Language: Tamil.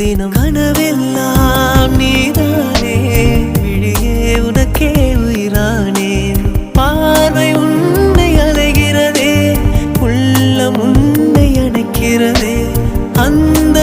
தினம் கனவெல்லாம் நீதானே விழியே உனக்கே உயிரானேன் பார்வை உன்னை அலைகிறதே உள்ளம் உன்னை அணைக்கிறதே அந்த